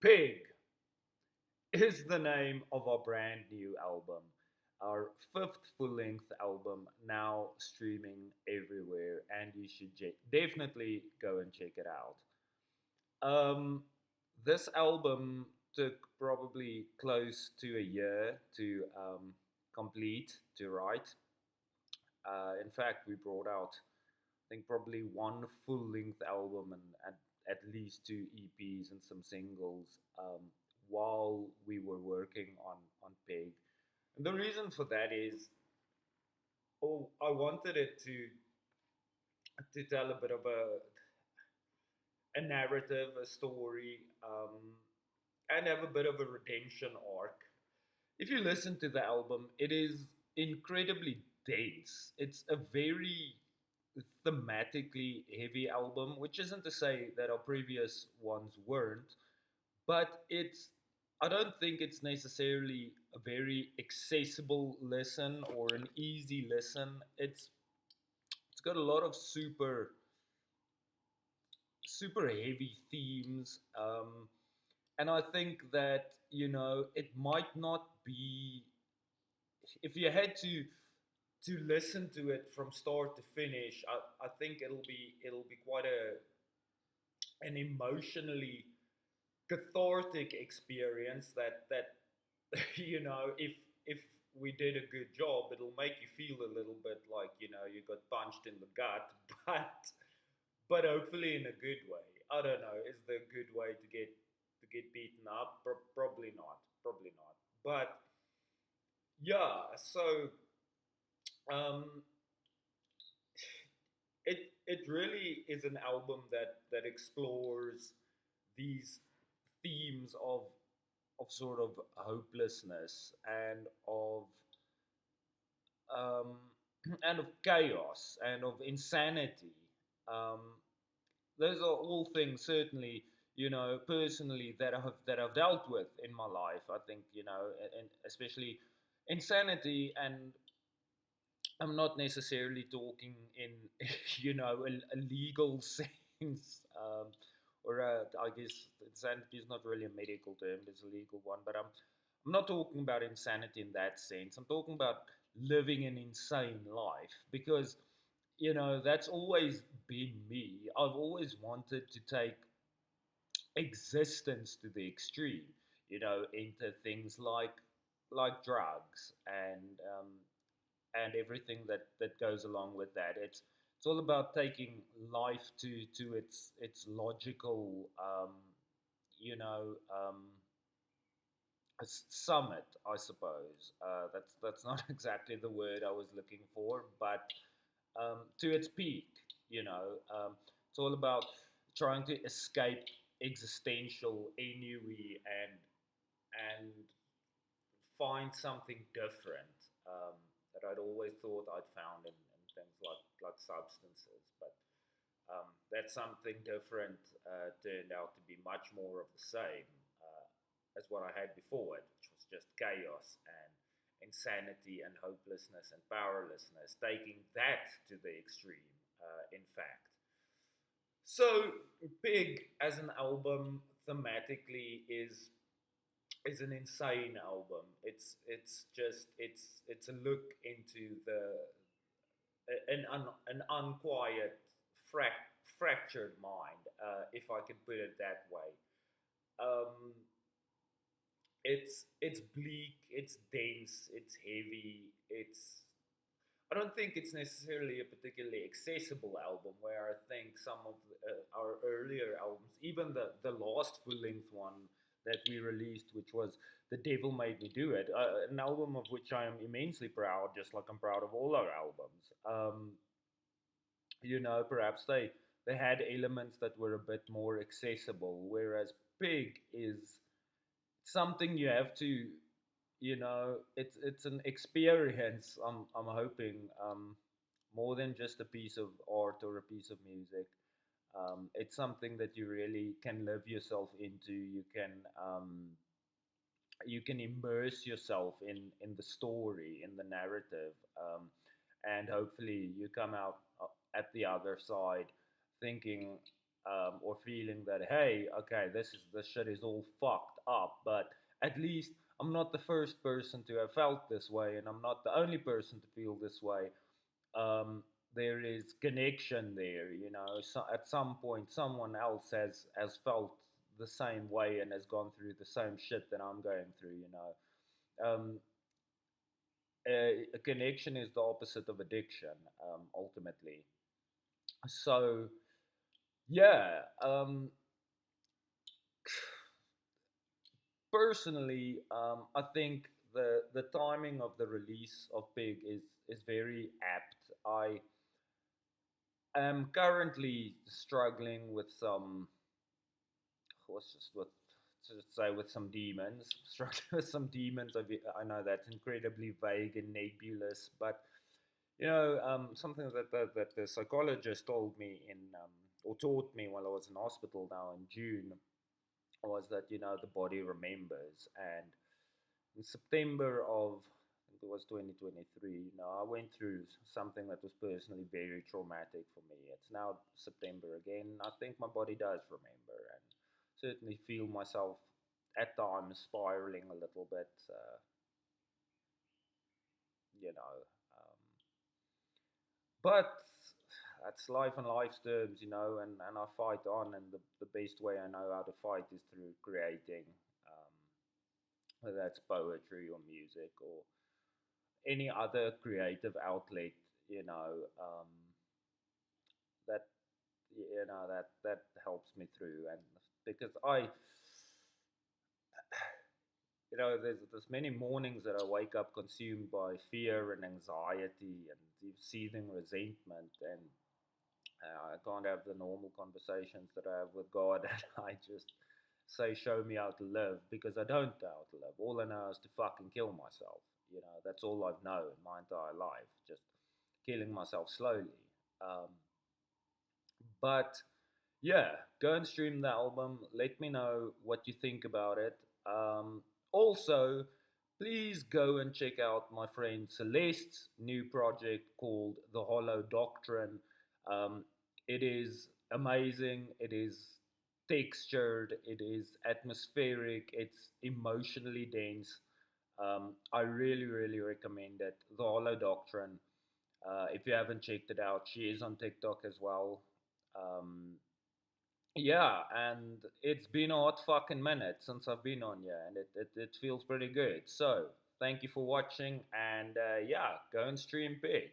Pig is the name of our brand new album, our fifth full length album, now streaming everywhere, and you should definitely go and check it out. Um, this album took probably close to a year to complete, to write. In fact, we brought out, I think, probably one full length album and at least two EPs and some singles while we were working on Pig. And the reason for that is, oh, I wanted it to tell a bit of a narrative, a story, and have a bit of a redemption arc. If you listen to the album, it is incredibly dense. It's a very thematically heavy album, which isn't to say that our previous ones weren't, but I don't think it's necessarily a very accessible listen or an easy listen. It's got a lot of super heavy themes, and I think that it might not be, if you had to listen to it from start to finish. I think it'll be quite an emotionally cathartic experience that if we did a good job, it'll make you feel a little bit like you got punched in the gut, but hopefully in a good way. I don't know, is there a good way to get beaten up? Probably not, probably not. But yeah, so um, it really is an album that explores these themes of sort of hopelessness and um, and of chaos and of insanity. Um, those are all things certainly personally that I've dealt with in my life. I think and especially insanity, and I'm not necessarily talking in a legal sense, or I guess insanity is not really a medical term; it's a legal one. But I'm not talking about insanity in that sense. I'm talking about living an insane life, because that's always been me. I've always wanted to take existence to the extreme, into things like drugs and everything that goes along with that. It's all about taking life to its logical, you know, summit, I suppose. That's not exactly the word I was looking for, but to its peak. It's all about trying to escape existential ennui and find something different, that I'd always thought I'd found in things like substances. But that something different turned out to be much more of the same as what I had before it, which was just chaos and insanity and hopelessness and powerlessness, taking that to the extreme, in fact. So, Pig as an album thematically is an insane album. It's a look into an unquiet, fractured mind, if I can put it that way. Um, it's bleak, it's dense, it's heavy. I don't think it's necessarily a particularly accessible album. Where I think some of our earlier albums, even the last full length one that we released, which was "The Devil Made Me Do It," an album of which I am immensely proud, just like I'm proud of all our albums. Perhaps they had elements that were a bit more accessible, whereas Pig is something you have to, it's an experience. I'm hoping, more than just a piece of art or a piece of music. It's something that you really can live yourself into. You can immerse yourself in the story, in the narrative, and hopefully you come out at the other side thinking, or feeling that, hey, okay, this shit is all fucked up, but at least I'm not the first person to have felt this way, and I'm not the only person to feel this way. um, there is connection there. So at some point, someone else has felt the same way and has gone through the same shit that I'm going through. A connection is the opposite of addiction, ultimately. So yeah, personally, I think the timing of the release of Pig is very apt. I am currently struggling with some, what's just with to say, with some demons, struggling with some demons. I know that's incredibly vague and nebulous, but something that the psychologist told me or taught me while I was in hospital now in June was that the body remembers. And in September of, I think it was 2023, I went through something that was personally very traumatic for me. It's now September again. I think my body does remember, and certainly feel myself at times spiraling a little bit. You know, but that's life and life's terms, and I fight on, and the best way I know how to fight is through creating, whether that's poetry or music or any other creative outlet, you know, um, that that helps me through. And because there's many mornings that I wake up consumed by fear and anxiety and deep seething resentment, and I can't have the normal conversations that I have with God, and I just say, "Show me how to live," because I don't know how to live. All I know is to fucking kill myself. That's all I've known my entire life, just killing myself slowly. Um, but yeah, go and stream the album. Let me know what you think about it. Also, please go and check out my friend Celeste's new project called The Hollow Doctrine. Um, it is amazing. It is textured. It is atmospheric. It's emotionally dense. I really, really recommend it. The Hollow Doctrine. If you haven't checked it out, she is on TikTok as well. Um, yeah, and it's been a hot fucking minute since I've been on here, and it feels pretty good. So, thank you for watching, and yeah, go and stream big.